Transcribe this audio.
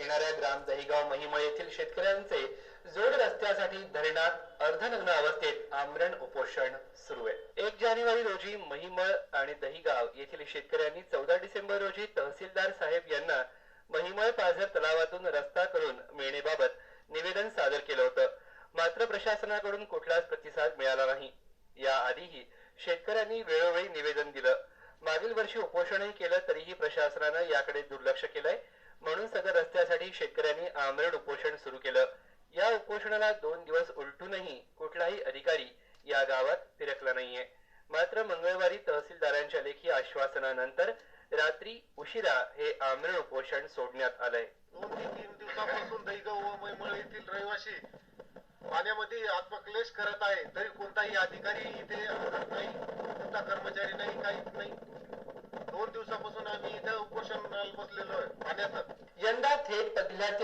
येणाऱ्या ग्राम दहिगाव महिमळ येथील शेतकऱ्यांचे जोड रस्त्यासाठी धरणात अर्धनग्न अवस्थेत आमरण उपोषण सुरू आहे। 1 जानेवारी रोजी महिमळ आणि दहिगाव येथील शेतकऱ्यांनी 14 डिसेंबर रोजी तहसीलदार साहेब यांना महिमळ पाझर तलावातून रस्ता करून मिळण्याबाबत निवेदन सादर केलं होतं। मात्र प्रशासनाकडून कुठलाच प्रतिसाद मिळाला नाही। याआधीही शेतकऱ्यांनी वेळोवेळी निवेदन दिलं। मागील वर्षी उपोषणही केलं तरीही प्रशासनानं याकडे दुर्लक्ष केलंय। म्हणून सदर रस्त्यासाठी शेतकऱ्यांनी आमरण उपोषण सुरू केलं। या उपोषणाला 2 दिवस उलटूनही कुठलाही अधिकारी या गावात फिरकला नाहीये। मात्र मंगळवारी तहसीलदारांच्या लेखी आश्वासनानंतर रात्री उशिरा हे आमरण उपोषण सोडण्यात आलंय। 2 ते 3 दिवसापासून दहिगाव व महिमळ येथील रहिवासी पाण्यामध्ये आत्मक्लेश करत आहे, तरी कोणताही अधिकारी इथे नाही, कोणता कर्मचारी नाही, काहीच नाही। 2 दिवसापासून आम्ही इथे उपोषणाला बसलेलो आहे पाण्याचं। यंदा थेट पडल्याचे